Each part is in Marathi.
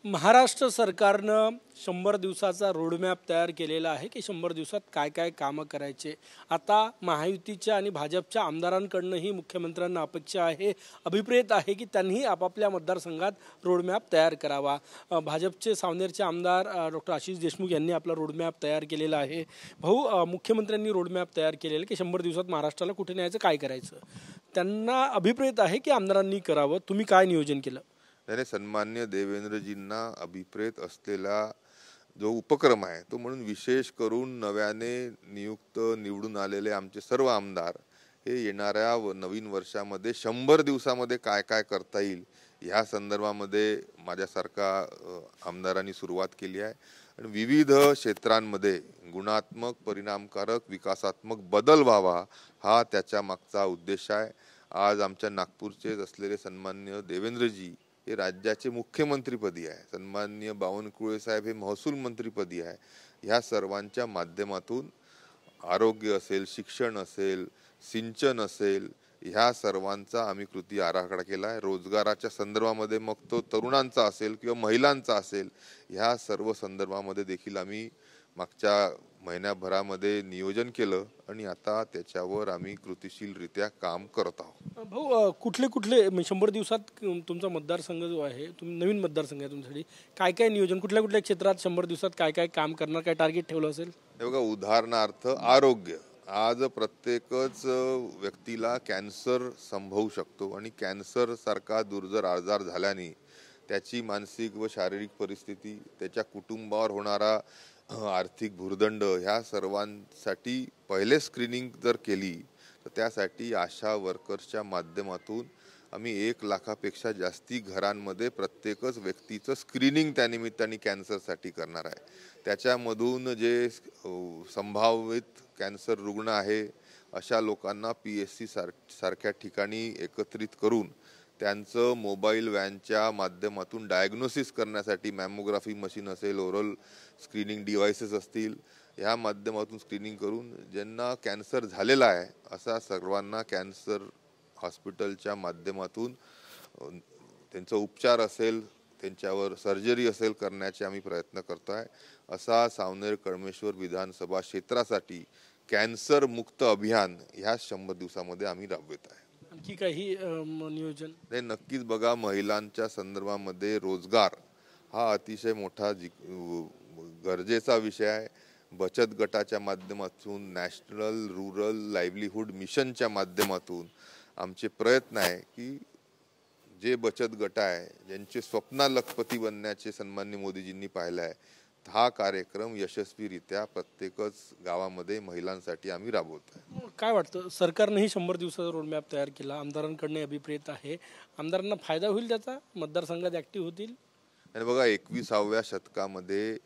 महाराष्ट्र सरकारनं 100 दिवसाचा रोडमॅप तयार केलेला आहे की 100 दिवसात काय काय कामं करायचे। आता महायुतीच्या आणि भाजपच्या आमदारांकडूनही मुख्यमंत्र्यांना अपेक्षा आहे, अभिप्रेत आहे की त्यांनी आपापल्या मतदारसंघात रोडमॅप तयार करावा। भाजपचे सावनेरचे आमदार डॉक्टर आशिष देशमुख यांनी आपला रोडमॅप तयार केलेला आहे। भाऊ, मुख्यमंत्र्यांनी रोडमॅप तयार केलेला की 100 दिवसात महाराष्ट्राला कुठे न्यायचं, काय करायचं, त्यांना अभिप्रेत आहे की आमदारांनी करावं। तुम्ही काय नियोजन केलं? त्याने सन्मान्य देवेंद्रजींना अभिप्रेत असलेला जो उपक्रम आहे तो म्हणून विशेष करून नव्याने निवडून आलेले आमचे सर्व आमदार हे येणाऱ्या नवीन वर्षामध्ये 100 दिवसामध्ये काय काय करता येईल ह्या संदर्भामध्ये माझ्यासारखा आमदारांनी सुरुवात केली आहे। आणि विविध क्षेत्रांमध्ये गुणात्मक परिणामकारक विकासात्मक बदल व्हावा हा त्याच्या मागचा उद्देश आहे। आज आमच्या नागपूरचे असलेले सन्मान्य देवेंद्रजी हे राज्याचे मुख्यमंत्रीपदी आहे, सन्मान्य बावनकुळे साहेब हे महसूल मंत्रीपदी आहे। ह्या सर्वांच्या माध्यमातून आरोग्य असेल, शिक्षण असेल, सिंचन असेल, ह्या सर्वांचा आम्ही कृती आराखडा केला आहे। रोजगाराच्या संदर्भामध्ये मग तो तरुणांचा असेल किंवा महिलांचा असेल, ह्या सर्व संदर्भामध्ये देखील आम्ही मागच्या महिन्याभरामध्ये नियोजन केलं आणि आता त्याच्यावर आम्ही कृतिशीलरित्या काम करत आहोत। भाऊ, कुठले 100 दिवसात तुमचा मतदारसंघ जो आहे, तुम्ही नवीन मतदारसंघ आहे तुमच्यासाठी, काय काय नियोजन, कुठल्या क्षेत्रात 100 दिवसात काय काय काम करणार, काय टार्गेट ठेवलं असेल? हे बघा, उदाहरणार्थ आरोग्य। आज प्रत्येकच व्यक्तीला कॅन्सर संभवू शकतो आणि कॅन्सर सारखा दुर्धर आजार झाल्याने त्याची मानसिक व शारीरिक परिस्थिती, त्याच्या कुटुंबावर होणारा आर्थिक भुर्दंड, ह्या सर्वांसाठी पहिले स्क्रीनिंग जर केली तर त्यासाठी आशा वर्कर्सच्या माध्यमातून आम्ही 1 लाखापेक्षा जास्ती घरांमध्ये प्रत्येकच व्यक्तीचं स्क्रीनिंग त्यानिमित्ताने कॅन्सरसाठी करणार आहे। त्याच्यामधून जे संभावित कॅन्सर रुग्ण आहे अशा लोकांना PSC सारख्या ठिकाणी एकत्रित करून त्यांचं मोबाईल व्हॅनच्या माध्यमातून डायग्नोसिस करण्यासाठी मॅमोग्राफी मशीन असेल, ओरल स्क्रीनिंग डिव्हाइसेस असतील, ह्या माध्यमातून स्क्रीनिंग करून ज्यांना कॅन्सर झालेला आहे असा सर्वांना कॅन्सर हॉस्पिटलच्या माध्यमातून त्यांचा उपचार असेल, त्यांच्यावर सर्जरी असेल करण्याचे आम्ही प्रयत्न करतो आहे। असा सावनेर कळमेश्वर विधानसभा क्षेत्रासाठी कॅन्सर मुक्त अभियान ह्या 100 दिवसामध्ये आम्ही राबवत आहे। आणखी काही नियोजन? नाही, नक्कीच बघा, महिलांच्या संदर्भामध्ये रोजगार हा अतिशय मोठा गरजेचा विषय आहे। बचत गटाच्या माध्यमातून, नॅशनल रूरल लाईव्हलीहूड मिशनच्या माध्यमातून आमचे प्रयत्न आहे की जे बचत गट आहे ज्यांचे स्वप्ना लखपती बनण्याचे सन्मान्य मोदीजींनी पाहिलं आहे, हा कार्यक्रम यशस्वीरित्या प्रत्येकच गावामध्ये महिलांसाठी आम्ही राबवत आहे। काय वाटतं, सरकारनेही 100 दिवसाचा रोडमॅप तयार केला, आमदारांकडून अभिप्रेत आहे, आमदारांना फायदा होईल त्याचा, मतदारसंघात ऍक्टिव्ह होतील? आणि बघा, 21व्या शतकामध्ये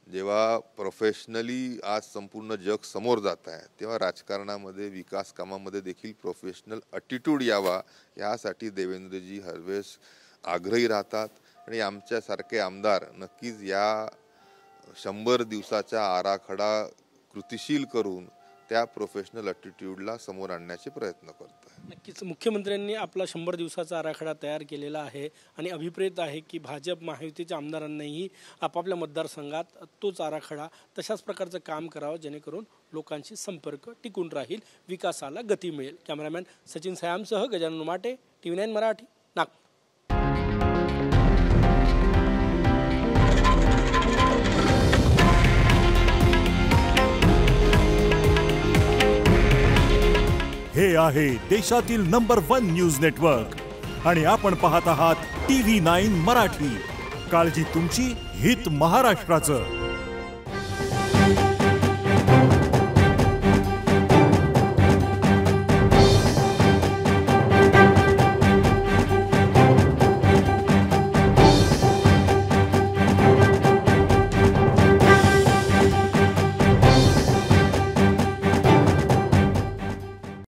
जेव्हा प्रोफेशनली आज संपूर्ण जग समोर जात आहे तेव्हा राजकारणामध्ये, विकास कामामध्ये देखील प्रोफेशनल ॲटिट्यूड यावा यासाठी देवेंद्रजी हरवेळेस आग्रही राहतात। आणि आमच्यासारखे आमदार नक्कीच या 100 दिवसाचा आराखडा कृतिशील करून त्या प्रोफेशनल ॲटिट्यूडला समोर आणण्याचे प्रयत्न करतो आहे। नक्कीच मुख्यमंत्र्यांनी आपला 100 दिवसाचा आराखडा तयार केलेला आहे आणि अभिप्रेत आहे की भाजप महायुतीच्या आमदारांनाही आपापल्या मतदारसंघात तोच आराखडा, तशाच प्रकारचं काम करावं जेणेकरून लोकांशी संपर्क टिकून राहील, विकासाला गती मिळेल। कॅमेरामॅन सचिन सयामसह गजानन माटे, TV9 मराठी, नागपूर। हे आहे देशातील नंबर 1 न्यूज नेटवर्क आणि आपण पाहत आहात TV9 मराठी। काळजी तुमची, हित महाराष्ट्राचं।